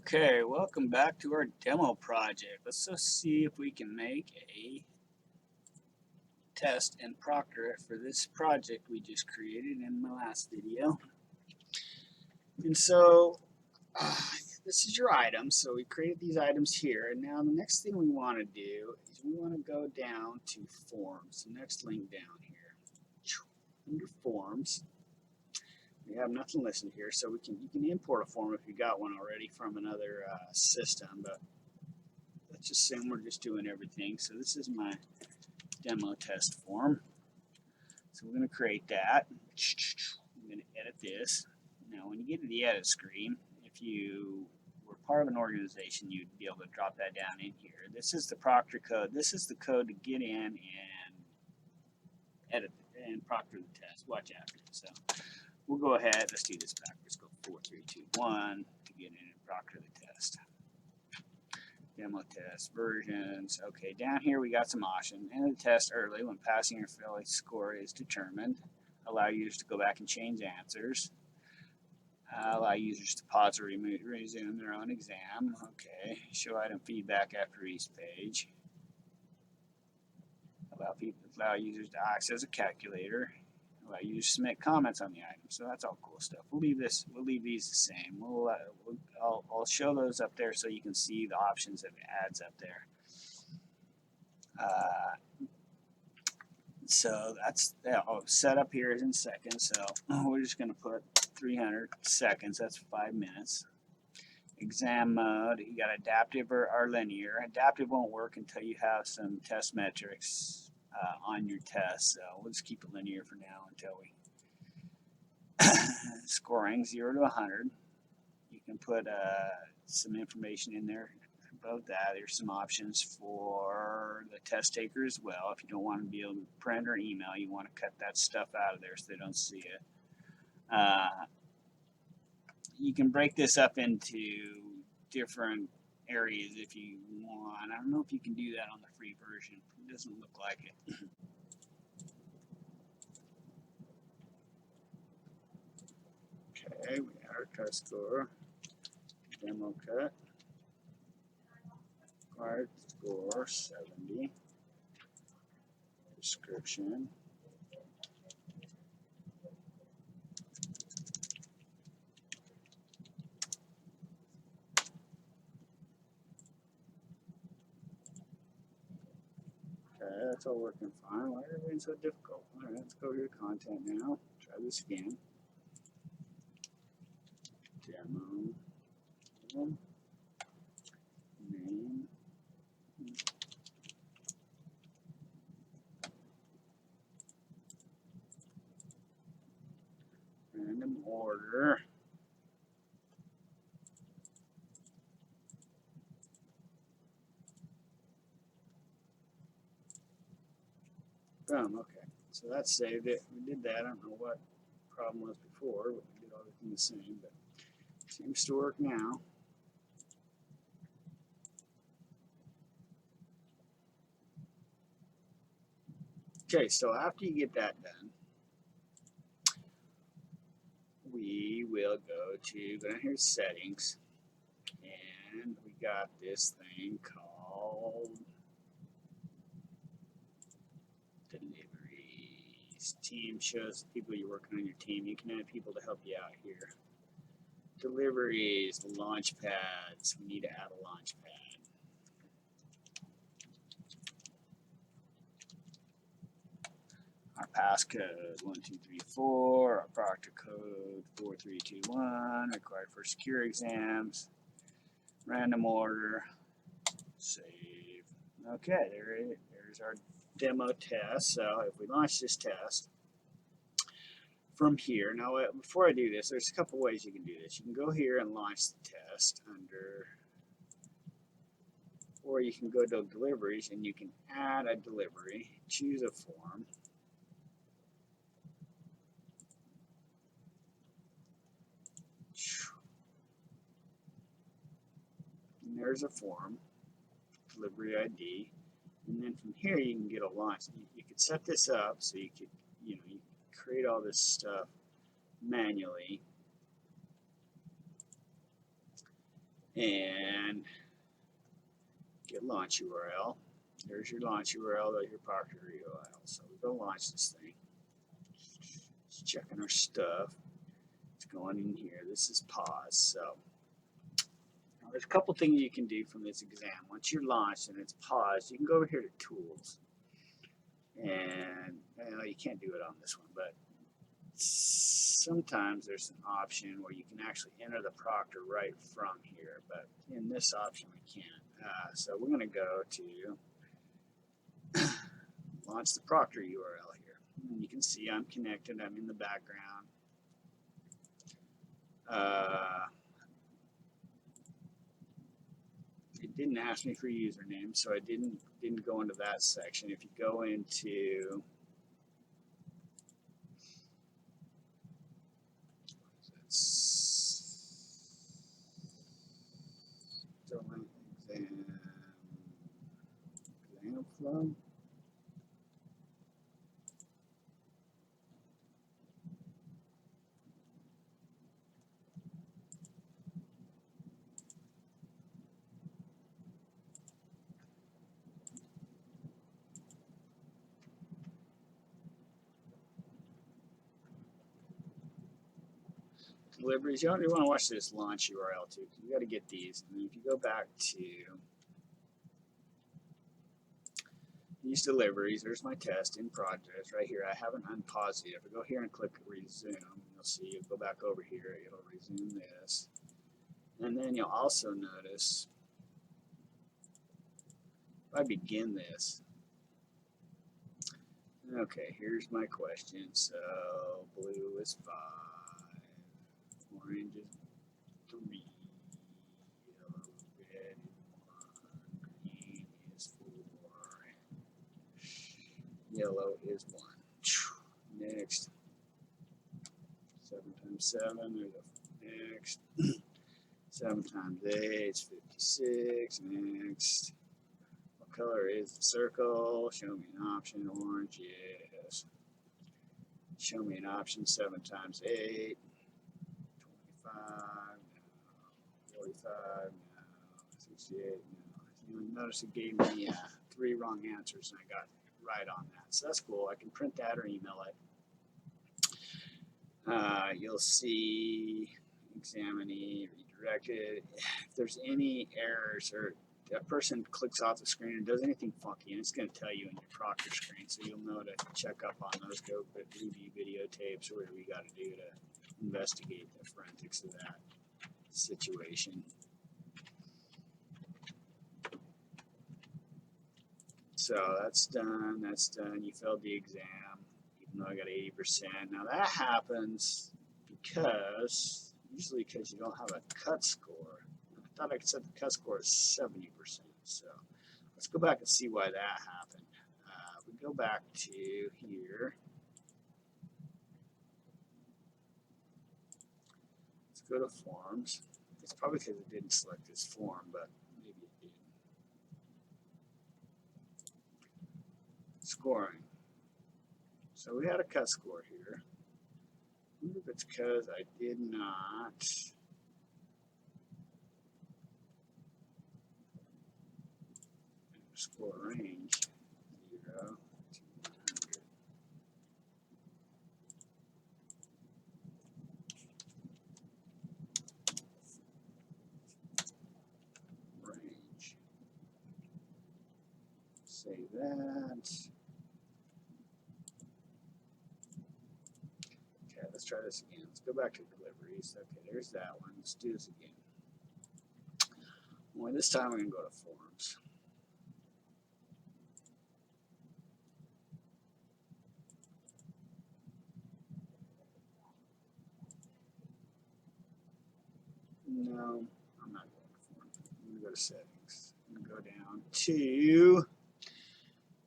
Okay, welcome back to our demo project. Let's just see if we can make a test in Proctor for this project we just created in my last video. And so this is your item. So we created these items here. And now the next thing we want to do is we want to go down to forms. The next link down here. Under forms. We have nothing listed here, so you can import a form if you got one already from another system, but let's assume we're just doing everything. So this is my demo test form. So we're going to create that. I'm going to edit this. Now when you get to the edit screen, if you were part of an organization, you'd be able to drop that down in here. This is the Proctor code. This is the code to get in and edit and proctor the test. Watch out. So we'll go ahead, let's do this backwards. Go 4, 3, 2, 1 to get in and proctor the test. Demo test versions. Okay, down here we got some options. End the test early when passing or failing score is determined. Allow users to go back and change answers. Allow users to pause or resume their own exam. Okay, show item feedback after each page. Allow users to access a calculator. Allow users to submit comments on the item. So that's all cool stuff. We'll leave these the same. I'll show those up there so you can see the options that it adds up there. So that's set up here is in seconds. So we're just going to put 300 seconds. That's 5 minutes. Exam mode. You got adaptive or linear. Adaptive won't work until you have some test metrics on your test. So we'll just keep it linear for now until we scoring 0 to 100. You can put some information in there about that. There's some options for the test taker as well. If you don't want to be able to print or email, you want to cut that stuff out of there so they don't see it. You can break this up into different areas if you want. I don't know if you can do that on the free version. It doesn't look like it. Okay, we got our test score. Demo cut. Required score 70. Description. Okay, that's all working fine. Why are everything so difficult? Alright, let's go to content now. Try this again. Demo. Name. Random order. Boom, okay. So that saved it. We did that. I don't know what the problem was before, but we did everything the same, but it seems to work now. Okay, so after you get that done, we will go down here to settings, and we got this thing called deliveries. Team shows the people you're working on your team. You can add people to help you out here. Deliveries, launch pads. We need to add a launch pad. Our passcode 1234, our Proctor code 4321, required for secure exams, random order, save. Okay, there's our demo test. So if we launch this test from here, now before I do this, there's a couple ways you can do this. You can go here and launch the test under, or you can go to deliveries and you can add a delivery, choose a form. And there's a form, delivery ID, and then from here you can get a launch. You could set this up so you could, you create all this stuff manually, and get launch URL. There's your launch URL, there's your Proctor URL. So we go launch this thing. Just checking our stuff. It's going in here. This is pause. So now there's a couple things you can do from this exam. Once you're launched and it's paused, you can go over here to Tools. And you can't do it on this one, but sometimes there's an option where you can actually enter the Proctor right from here, but in this option we can't. So we're going to go to launch the Proctor URL here. And you can see I'm connected, I'm in the background. It didn't ask me for username, so I didn't go into that section. If you go into exam flow. Deliveries. You want to watch this launch URL too. You got to get these. And if you go back to these deliveries, there's my test in progress right here. I haven't unpaused it. If I go here and click resume, you'll see you'll go back over here. It'll resume this, and then you'll also notice if I begin this. Okay, here's my question. So blue is 5. Orange is 3, yellow, red is 1, green is 4, yellow is 1. Next. 7 times 7, there's a next. 7 times 8 is 56. Next. What color is the circle? Show me an option. Orange, yes. Show me an option. 7 times 8. 45, no, 68, no. You notice it gave me 3 wrong answers and I got right on that. So that's cool. I can print that or email it. You'll see examinee, redirected. If there's any errors or a person clicks off the screen and does anything funky, and it's going to tell you in your Proctor screen, so you'll know to check up on those, go review videotapes or whatever you got to do to investigate the forensics of that situation. So that's done, that's done. You failed the exam, even though I got 80%. Now that happens usually because you don't have a cut score. I thought I could set the cut score as 70%. So let's go back and see why that happened. We go back to here. Go to forms. It's probably because it didn't select this form, but maybe it did. Scoring. So we had a cut score here. I wonder if it's because I did not score range 0 to 100. Save that. Okay, let's try this again. Let's go back to deliveries. Okay, there's that one. Let's do this again. Well, this time we're going to go to forms. No, I'm not going to forms. I'm going to go to settings. I'm going to go down to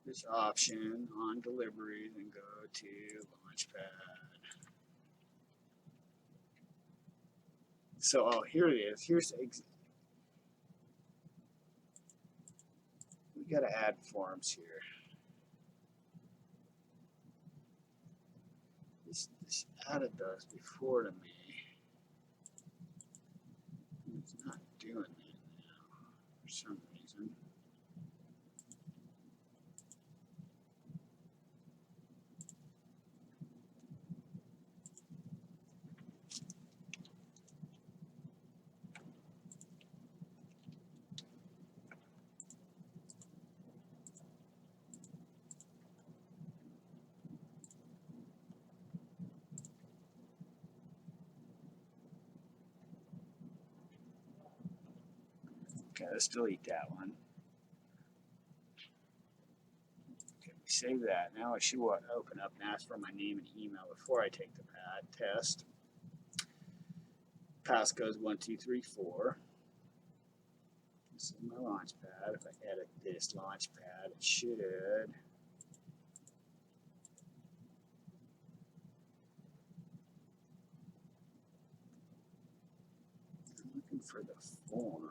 this option on deliveries and go to Launchpad. So, oh, here it is. Here's we got to add forms here. This added those before to me. It's not doing that. some reason. Okay, let's delete that one. Okay, we save that. Now I should open up and ask for my name and email before I take the test. Pass goes 1, 2, 3, 4. This is my launch pad. If I edit this launch pad, it should. I'm looking for the form.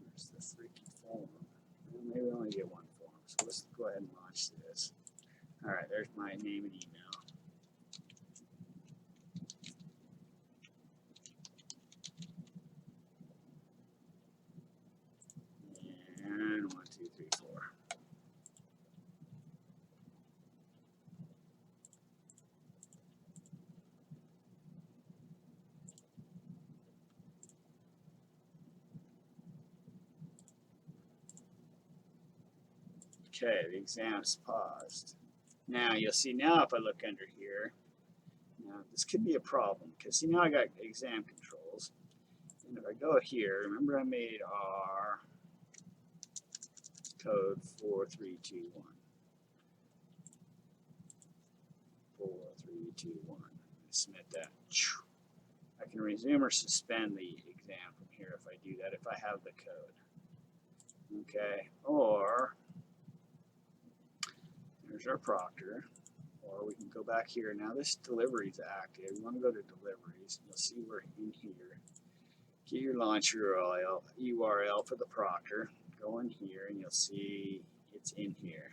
Where's the freaking form? Well, maybe I only get one form, so let's go ahead and launch this. All right, there's my name and email. And 1, 2, 3, 4. Okay, the exam's paused. Now you'll see now if I look under here, now this could be a problem because see now I got exam controls. And if I go here, remember I made our code 4321. 4321. Submit that. I can resume or suspend the exam from here if I do that, if I have the code. Okay, or there's our Proctor. Or we can go back here. Now this delivery is active. We want to go to deliveries. You'll see we're in here. Get your launch URL for the Proctor. Go in here and you'll see it's in here.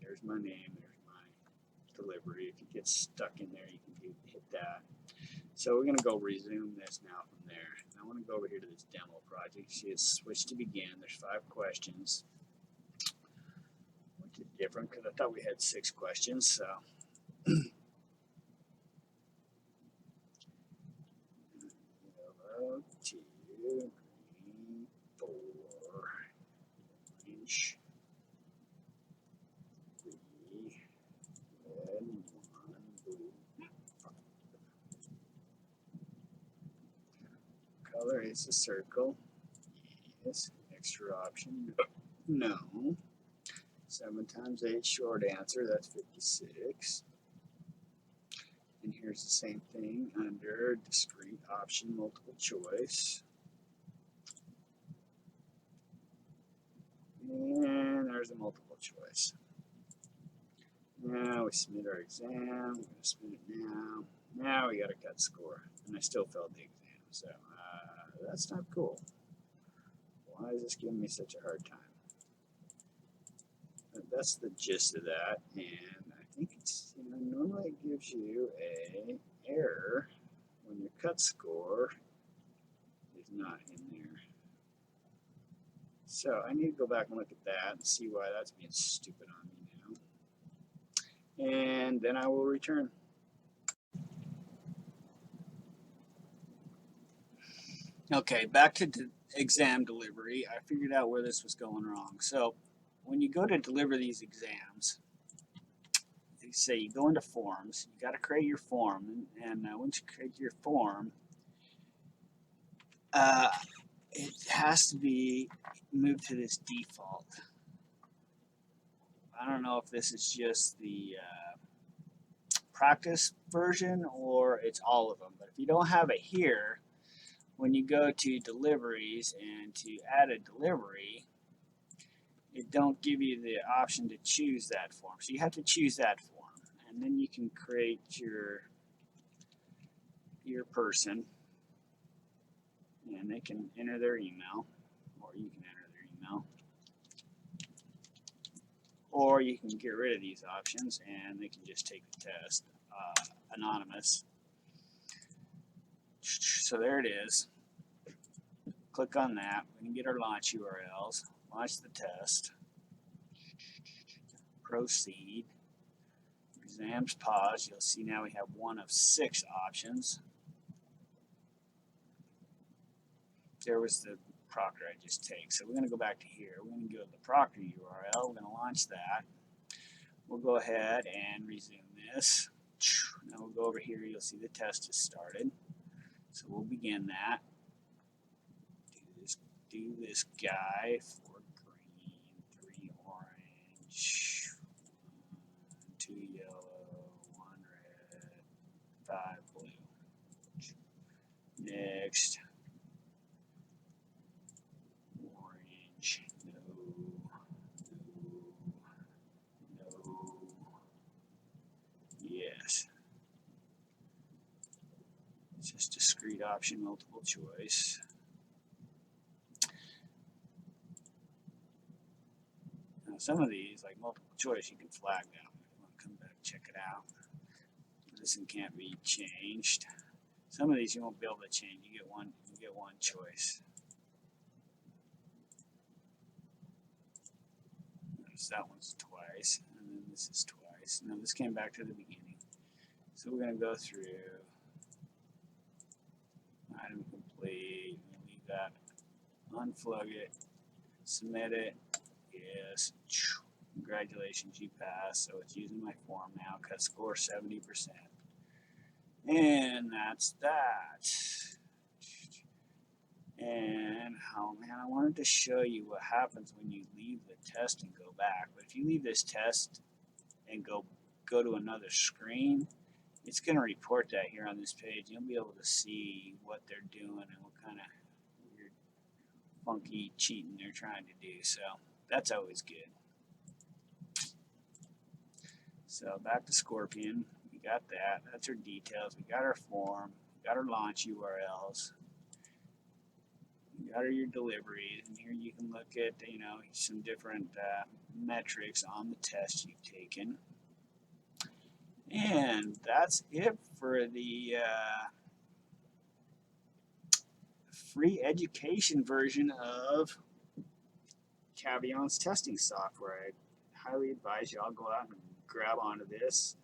There's my name. There's my delivery. If it gets stuck in there, you can hit that. So we're going to go resume this now from there. I want to go over here to this demo project. See, it's switch to begin. There's 5 questions. Which is different because I thought we had 6 questions. So yellow, 2, green, 4, orange, 3, red, 1, blue. Color is a circle. Yes. Extra option. No. 7 times 8 short answer. That's 56. And here's the same thing under discrete option multiple choice. And there's a multiple choice. Now we submit our exam. We're going to submit it now. Now we got a cut score. And I still failed the exam. So that's not cool. Why is this giving me such a hard time? But that's the gist of that. And I think it's, normally it gives you a error when your cut score is not in there. So I need to go back and look at that and see why that's being stupid on me now. And then I will return. Okay, back to exam delivery. I figured out where this was going wrong. So when you go to deliver these exams, they say you go into forms. You got to create your form, and once you create your form, it has to be moved to this default. I don't know if this is just the practice version or it's all of them. But if you don't have it here, when you go to deliveries and to add a delivery, it don't give you the option to choose that form. So you have to choose that form. And then you can create your person. And they can enter their email. Or you can enter their email. Or you can get rid of these options and they can just take the test anonymous. So there it is. click on that. We're going to get our launch URLs, launch the test, proceed, exams pause. You'll see now we have one of 6 options. There was the Proctor I just take. So we're going to go back to here. We're going to go to the Proctor URL. We're going to launch that. We'll go ahead and resume this. Now we'll go over here. You'll see the test has started. So we'll begin that. Do this guy, 4 green, 3 orange, 2 yellow, 1 red, 5 blue. Next. Orange, no, yes. It's just discrete option, multiple choice. Now some of these, like multiple choice, you can flag them. If you want to come back, check it out. This one can't be changed. Some of these you won't be able to change. You get one choice. That one's twice, and then this is twice. Now this came back to the beginning. So we're going to go through item complete, leave that, unplug it, submit it, yes, congratulations, you passed. So it's using my form now, cut score 70%. And that's that. And oh man, I wanted to show you what happens when you leave the test and go back. But if you leave this test and go to another screen, it's going to report that here on this page. You'll be able to see what they're doing and what kind of weird, funky cheating they're trying to do. So that's always good. So back to Scorpion. We got that. That's our details. We got our form. We got our launch URLs. Got your deliveries, and here you can look at some different metrics on the test you've taken. And that's it for the free education version of Caveon's testing software. I highly advise you all go out and grab onto this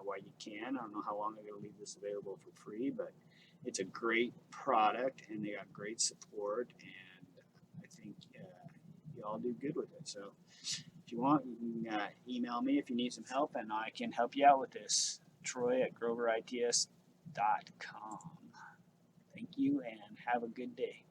while you can. I don't know how long they're going to leave this available for free, but it's a great product, and they got great support, and I think you all do good with it. So if you want, you can email me if you need some help, and I can help you out with this. Troy@groverits.com. Thank you, and have a good day.